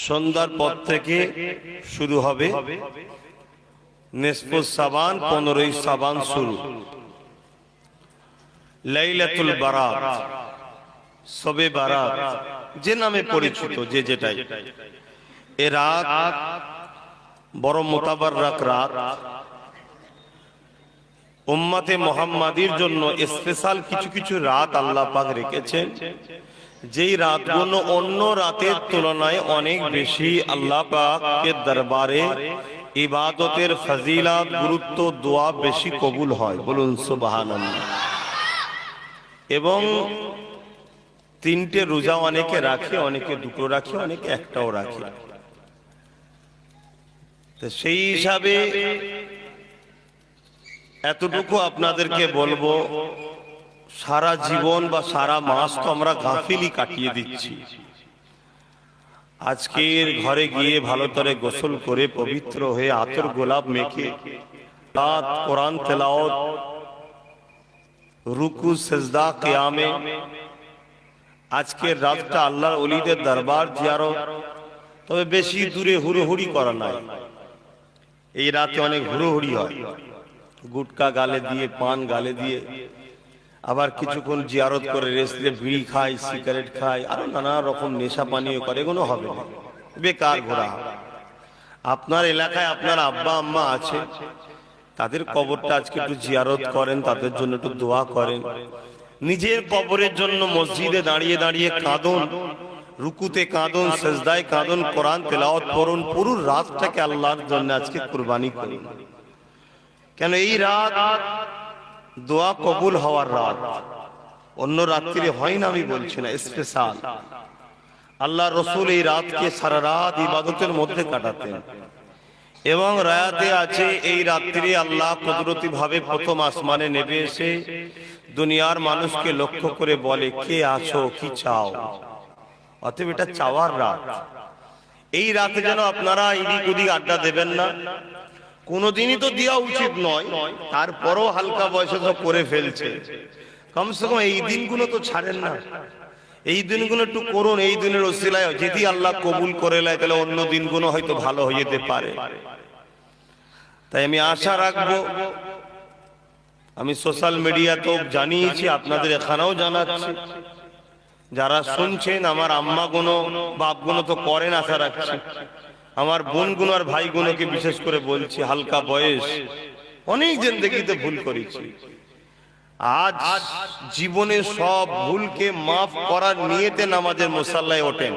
সন্ধ্যার পর থেকে শুরু হবে নিসফুস সাবান, 15ই সাবান শুরু। লাইলাতুল বারাত, শবে বারাত যে নামে পরিচিত, যে যেটাই, এ রাত বড় মোতাবাররাক রাত। উম্মতে মুহাম্মাদির জন্য স্পেশাল কিছু কিছু রাত আল্লাহ পাক রেখেছেন, যেই রাতগুলো অন্য রাতের তুলনায় অনেক বেশি আল্লাহ পাকের দরবারে ইবাদতের ফজিলত, গুরুত্ব, দোয়া বেশি কবুল হয়। বলুন সুবহানাল্লাহ। এবং 3টে রোজা অনেকে রাখে, অনেকে 2টো রাখে, অনেকে 1টাও রাখে। তো সেই হিসাবে এতটুকু আপনাদেরকে বলবো, সারা জীবন বা সারা মাস তো আমরা গাফিলি কাটিয়ে দিচ্ছি। আজকের ঘরে গিয়ে ভালো করে গোসল করে পবিত্র হয়ে আতর গোলাপ মেখে রাত কোরআন তেলাওয়াত, রুকু সেজদা কিয়ামে, আজকের রাতটা আল্লাহর ওলিদের দরবার জিয়ারত। তবে বেশি দূরে হুড়োহুড়ি করা নাই। এই রাতে অনেক হুড়োহুড়ি হয়, গুটকা গালে দিয়ে, পান গালে দিয়ে, আবার কিছুক্ষণ জিয়ারত করে রেস্ট দিয়ে বিড়ি খায়, সিগারেট খায়, আরো নানা রকম নেশা পানীয় করে। এগুলো হবে না, বেকার ঘোরা। আপনার এলাকায় আপনার আব্বা আম্মা আছে, তাদের কবরটা আজকে একটু জিয়ারত করেন, তাদের জন্য একটু দোয়া করেন। নিজের কবরের জন্য মসজিদে দাঁড়িয়ে দাঁড়িয়ে কাঁদুন, রুকুতে কাঁদুন, সেজদায় কাঁদুন, কোরআন তেলাওয়াত করুন। পুরো রাতটাকে আল্লাহর জন্য আজকে কুরবানি করুন। কেন এই রাত দোয়া কবুল হওয়ার রাত, অন্য রাত্রিরে হয় না আমি বলছি না, স্পেশাল। আল্লাহ রসুল এই রাতকে সারা রাত ইবাদতের মধ্যে কাটাতেন। এবং রায়াতে আছে, এই রাত্রি আল্লাহ কুদরতি ভাবে প্রথম আসমানে নেমে এসে দুনিয়ার মানুষকে লক্ষ্য করে বলে, কে আছো, কি চাও। অতএব এটা চাওয়ার রাত। এই রাতে যেন আপনারা এদিক ওদিক আড্ডা দেবেন না। কোনদিনই তো দেওয়া উচিত নয়, তারপরও হালকা বয়সে তো করে ফেলছে। কমসে কম এই দিনগুলো তো ছাড়েন না। এই দিনগুলো একটু করুন। এই দিনের ওসিলায় যদি আল্লাহ কবুল করে নেয়, তাহলে অন্য দিনগুলো হয়তো ভালো হয়ে যেতে পারে। তাই আমি আশা রাখবো, আমি সোশ্যাল মিডিয়া তো জানিয়েছি, আপনাদের এখানেও জানাচ্ছি, যারা শুনছেন আমার আম্মা গুলো, বাপ গুলো তো করেন, আশা রাখছি। আমার বোন গুলো আর ভাই গুলোকে বিশেষ করে বলছি, হালকা বয়স, অনেক জিন্দেগিতে ভুল করেছি। আজ জীবনের সব ভুলকে মাফ করার নিয়তে নামাজের মুসাল্লায় ওঠেন।